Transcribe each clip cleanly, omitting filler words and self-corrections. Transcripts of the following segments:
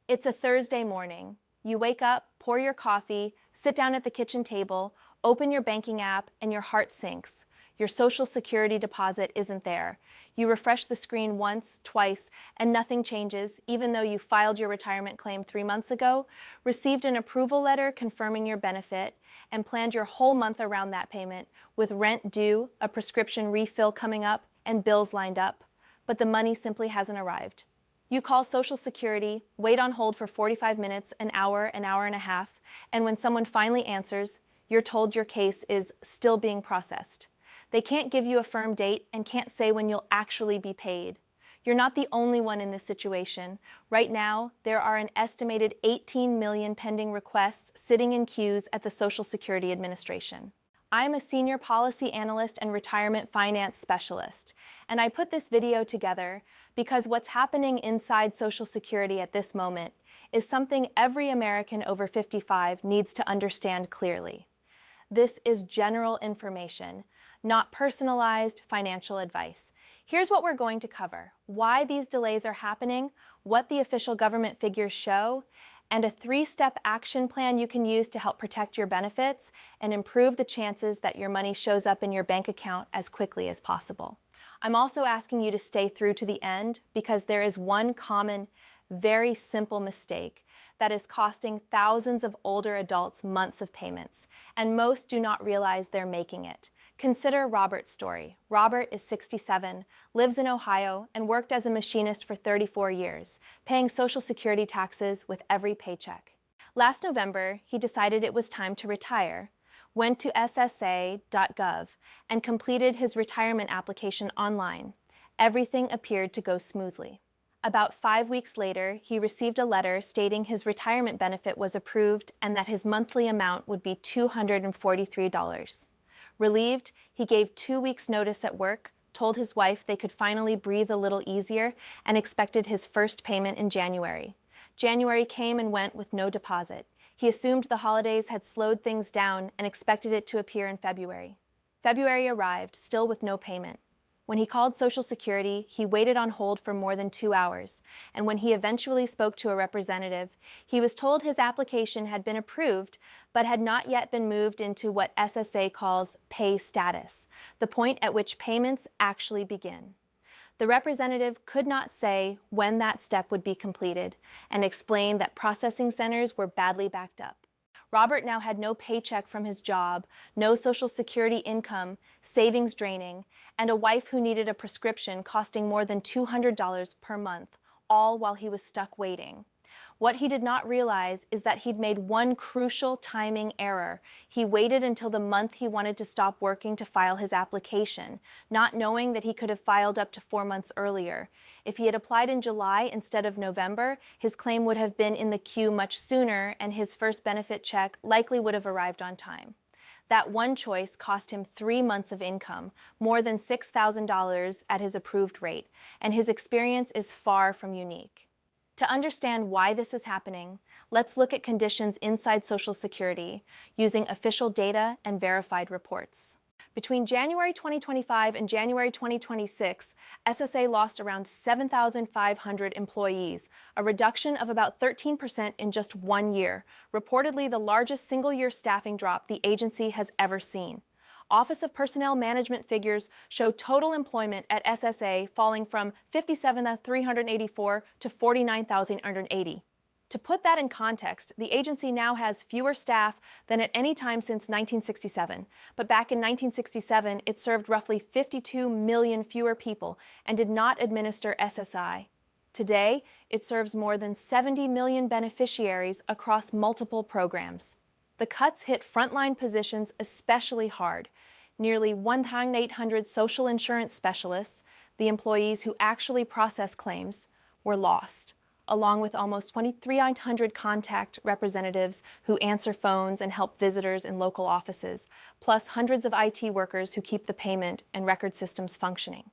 It's a Thursday morning. You wake up, pour your coffee, sit down at the kitchen table, open your banking app, and your heart sinks. Your Social Security deposit isn't there. You refresh the screen once, twice, and nothing changes, even though you filed your retirement claim 3 months ago, received an approval letter confirming your benefit, and planned your whole month around that payment, with rent due, a prescription refill coming up, and bills lined up. But the money simply hasn't arrived. You call Social Security, wait on hold for 45 minutes, an hour and a half, and when someone finally answers, you're told your case is still being processed. They can't give you a firm date and can't say when you'll actually be paid. You're not the only one in this situation. Right now, there are an estimated 18 million pending requests sitting in queues at the Social Security Administration. I'm a senior policy analyst and retirement finance specialist, and I put this video together because what's happening inside Social Security at this moment is something every American over 55 needs to understand clearly. This is general information, not personalized financial advice. Here's what we're going to cover: why these delays are happening, what the official government figures show, and a 3-step action plan you can use to help protect your benefits and improve the chances that your money shows up in your bank account as quickly as possible. I'm also asking you to stay through to the end because there is one common, very simple mistake that is costing thousands of older adults months of payments, and most do not realize they're making it. Consider Robert's story. Robert is 67, lives in Ohio, and worked as a machinist for 34 years, paying Social Security taxes with every paycheck. Last November, he decided it was time to retire, went to ssa.gov, and completed his retirement application online. Everything appeared to go smoothly. About 5 weeks later, he received a letter stating his retirement benefit was approved and that his monthly amount would be $243. Relieved, he gave 2 weeks' notice at work, told his wife they could finally breathe a little easier, and expected his first payment in January. January came and went with no deposit. He assumed the holidays had slowed things down and expected it to appear in February. February arrived, still with no payment. When he called Social Security, he waited on hold for more than 2 hours, and when he eventually spoke to a representative, he was told his application had been approved, but had not yet been moved into what SSA calls pay status, the point at which payments actually begin. The representative could not say when that step would be completed, and explained that processing centers were badly backed up. Robert now had no paycheck from his job, no Social Security income, savings draining, and a wife who needed a prescription costing more than $200 per month, all while he was stuck waiting. What he did not realize is that he'd made one crucial timing error. He waited until the month he wanted to stop working to file his application, not knowing that he could have filed up to 4 months earlier. If he had applied in July instead of November, his claim would have been in the queue much sooner, and his first benefit check likely would have arrived on time. That one choice cost him 3 months of income, more than $6,000 at his approved rate, and his experience is far from unique. To understand why this is happening, let's look at conditions inside Social Security using official data and verified reports. Between January 2025 and January 2026, SSA lost around 7,500 employees, a reduction of about 13% in just 1 year, reportedly the largest single-year staffing drop the agency has ever seen. Office of Personnel Management figures show total employment at SSA falling from 57,384 to 49,180. To put that in context, the agency now has fewer staff than at any time since 1967, but back in 1967, it served roughly 52 million fewer people and did not administer SSI. Today, it serves more than 70 million beneficiaries across multiple programs. The cuts hit frontline positions especially hard. Nearly 1,800 social insurance specialists, the employees who actually process claims, were lost, along with almost 2,300 contact representatives who answer phones and help visitors in local offices, plus hundreds of IT workers who keep the payment and record systems functioning.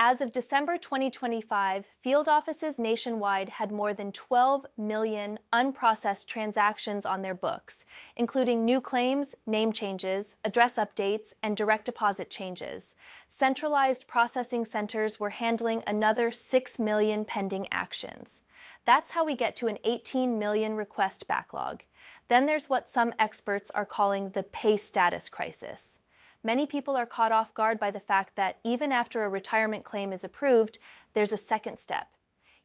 As of December 2025, field offices nationwide had more than 12 million unprocessed transactions on their books, including new claims, name changes, address updates, and direct deposit changes. Centralized processing centers were handling another 6 million pending actions. That's how we get to an 18 million request backlog. Then there's what some experts are calling the pay status crisis. Many people are caught off guard by the fact that even after a retirement claim is approved, there's a second step.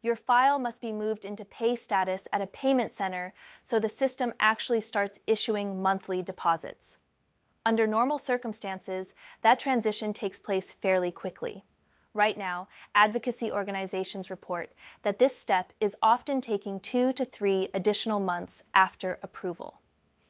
Your file must be moved into pay status at a payment center so the system actually starts issuing monthly deposits. Under normal circumstances, that transition takes place fairly quickly. Right now, advocacy organizations report that this step is often taking 2 to 3 additional months after approval.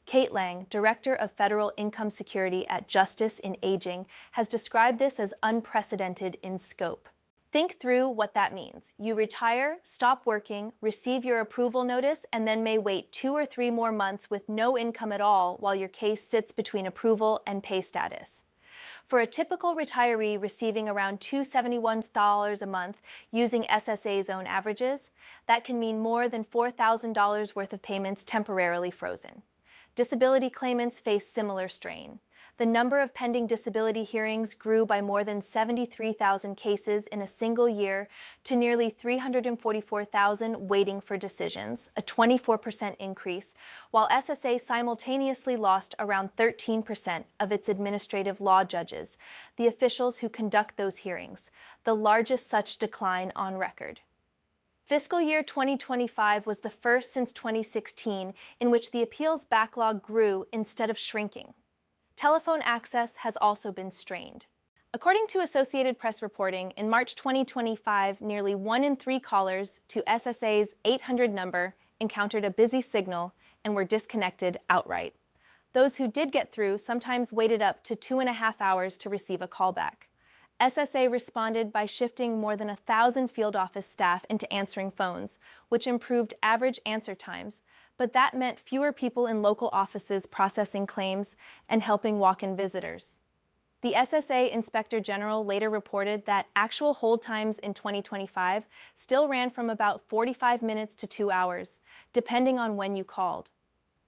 Kate Lang, Director of Federal Income Security at Justice in Aging, has described this as unprecedented in scope. Think through what that means. You retire, stop working, receive your approval notice, and then may wait 2 or 3 more months with no income at all while your case sits between approval and pay status. For a typical retiree receiving around $271 a month using SSA's own averages, that can mean more than $4,000 worth of payments temporarily frozen. Disability claimants face similar strain. The number of pending disability hearings grew by more than 73,000 cases in a single year to nearly 344,000 waiting for decisions, a 24% increase, while SSA simultaneously lost around 13% of its administrative law judges, the officials who conduct those hearings, the largest such decline on record. Fiscal year 2025 was the first since 2016 in which the appeals backlog grew instead of shrinking. Telephone access has also been strained. According to Associated Press reporting, in March 2025, nearly 1 in 3 callers to SSA's 800 number encountered a busy signal and were disconnected outright. Those who did get through sometimes waited up to 2.5 hours to receive a callback. SSA responded by shifting more than 1,000 field office staff into answering phones, which improved average answer times, but that meant fewer people in local offices processing claims and helping walk-in visitors. The SSA Inspector General later reported that actual hold times in 2025 still ran from about 45 minutes to 2 hours, depending on when you called.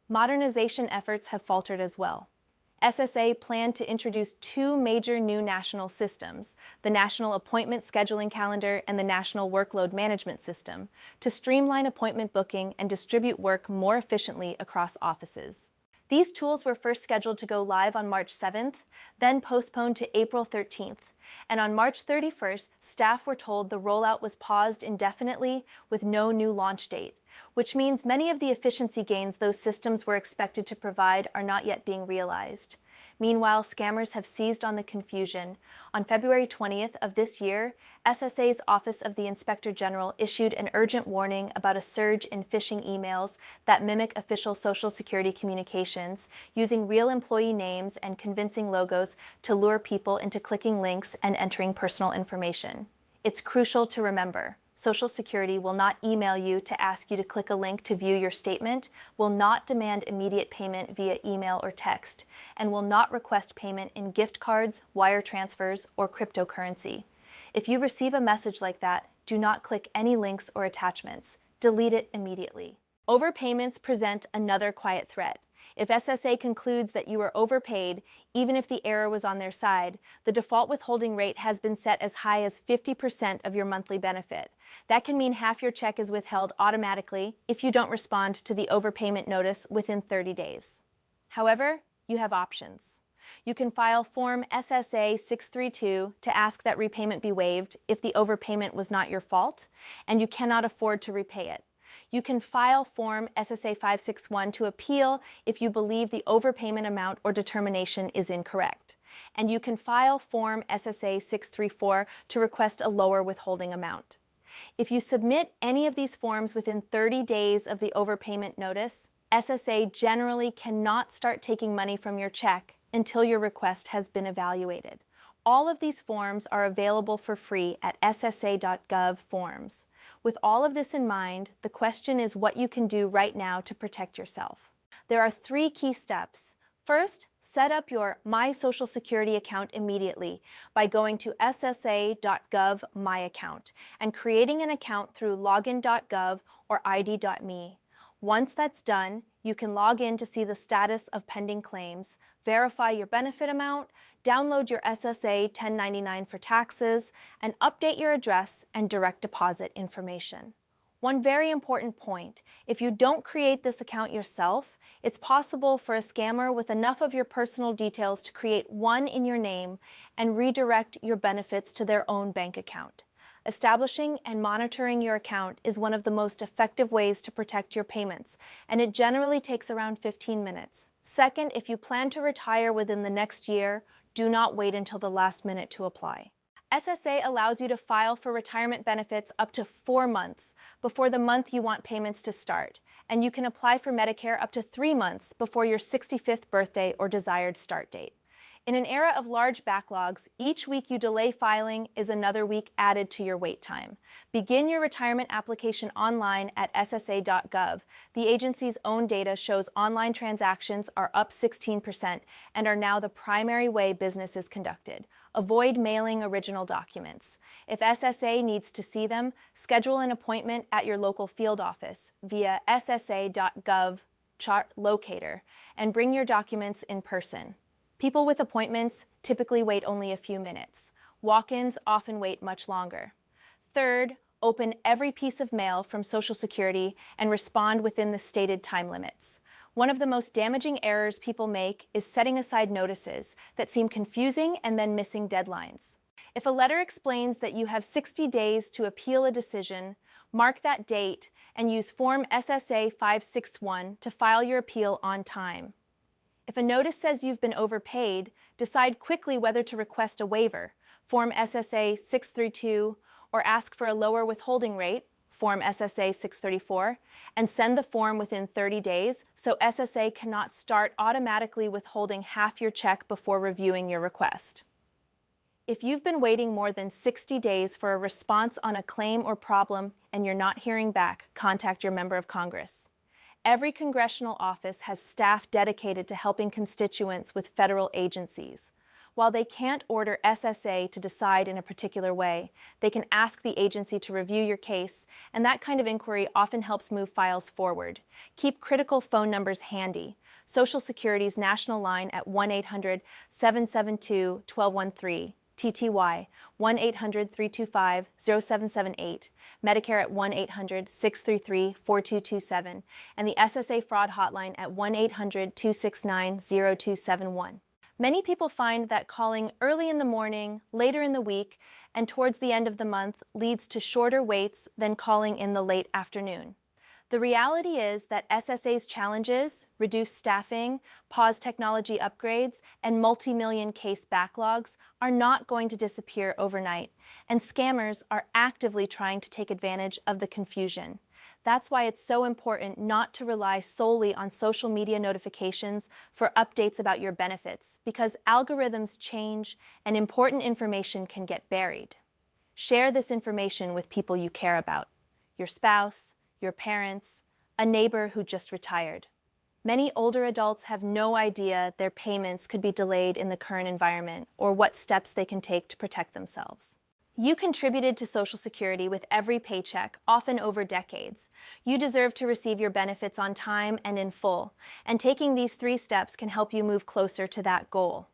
Modernization efforts have faltered as well. SSA planned to introduce 2 major new national systems, the National Appointment Scheduling Calendar and the National Workload Management System, to streamline appointment booking and distribute work more efficiently across offices. These tools were first scheduled to go live on March 7th, then postponed to April 13th, and on March 31st, staff were told the rollout was paused indefinitely with no new launch date, which means many of the efficiency gains those systems were expected to provide are not yet being realized. Meanwhile, scammers have seized on the confusion. On February 20th of this year, SSA's Office of the Inspector General issued an urgent warning about a surge in phishing emails that mimic official Social Security communications, using real employee names and convincing logos to lure people into clicking links and entering personal information. It's crucial to remember. Social Security will not email you to ask you to click a link to view your statement, will not demand immediate payment via email or text, and will not request payment in gift cards, wire transfers, or cryptocurrency. If you receive a message like that, do not click any links or attachments. Delete it immediately. Overpayments present another quiet threat. If SSA concludes that you are overpaid, even if the error was on their side, the default withholding rate has been set as high as 50% of your monthly benefit. That can mean half your check is withheld automatically if you don't respond to the overpayment notice within 30 days. However, you have options. You can file Form SSA 632 to ask that repayment be waived if the overpayment was not your fault and you cannot afford to repay it. You can file Form SSA 561 to appeal if you believe the overpayment amount or determination is incorrect. And you can file Form SSA 634 to request a lower withholding amount. If you submit any of these forms within 30 days of the overpayment notice, SSA generally cannot start taking money from your check until your request has been evaluated. All of these forms are available for free at ssa.gov/forms. With all of this in mind, the question is what you can do right now to protect yourself. There are 3 key steps. First, set up your My Social Security account immediately by going to ssa.gov My Account and creating an account through login.gov or id.me. Once that's done, you can log in to see the status of pending claims, verify your benefit amount, download your SSA 1099 for taxes, and update your address and direct deposit information. One very important point: if you don't create this account yourself, it's possible for a scammer with enough of your personal details to create one in your name and redirect your benefits to their own bank account. Establishing and monitoring your account is one of the most effective ways to protect your payments, and it generally takes around 15 minutes. Second, if you plan to retire within the next year, do not wait until the last minute to apply. SSA allows you to file for retirement benefits up to 4 months before the month you want payments to start, and you can apply for Medicare up to 3 months before your 65th birthday or desired start date. In an era of large backlogs, each week you delay filing is another week added to your wait time. Begin your retirement application online at ssa.gov. The agency's own data shows online transactions are up 16% and are now the primary way business is conducted. Avoid mailing original documents. If SSA needs to see them, schedule an appointment at your local field office via ssa.gov chart locator and bring your documents in person. People with appointments typically wait only a few minutes. Walk-ins often wait much longer. Third, open every piece of mail from Social Security and respond within the stated time limits. One of the most damaging errors people make is setting aside notices that seem confusing and then missing deadlines. If a letter explains that you have 60 days to appeal a decision, mark that date and use Form SSA 561 to file your appeal on time. If a notice says you've been overpaid, decide quickly whether to request a waiver, Form SSA 632, or ask for a lower withholding rate, Form SSA 634, and send the form within 30 days so SSA cannot start automatically withholding half your check before reviewing your request. If you've been waiting more than 60 days for a response on a claim or problem and you're not hearing back, contact your member of Congress. Every congressional office has staff dedicated to helping constituents with federal agencies. While they can't order SSA to decide in a particular way, they can ask the agency to review your case, and that kind of inquiry often helps move files forward. Keep critical phone numbers handy. Social Security's national line at 1-800-772-1213. TTY 1-800-325-0778, Medicare at 1-800-633-4227, and the SSA fraud hotline at 1-800-269-0271. Many people find that calling early in the morning, later in the week, and towards the end of the month leads to shorter waits than calling in the late afternoon. The reality is that SSA's challenges, reduced staffing, paused technology upgrades, and multi-million case backlogs are not going to disappear overnight, and scammers are actively trying to take advantage of the confusion. That's why it's so important not to rely solely on social media notifications for updates about your benefits, because algorithms change and important information can get buried. Share this information with people you care about, your spouse, your parents, a neighbor who just retired. Many older adults have no idea their payments could be delayed in the current environment or what steps they can take to protect themselves. You contributed to Social Security with every paycheck, often over decades. You deserve to receive your benefits on time and in full, and taking these 3 steps can help you move closer to that goal.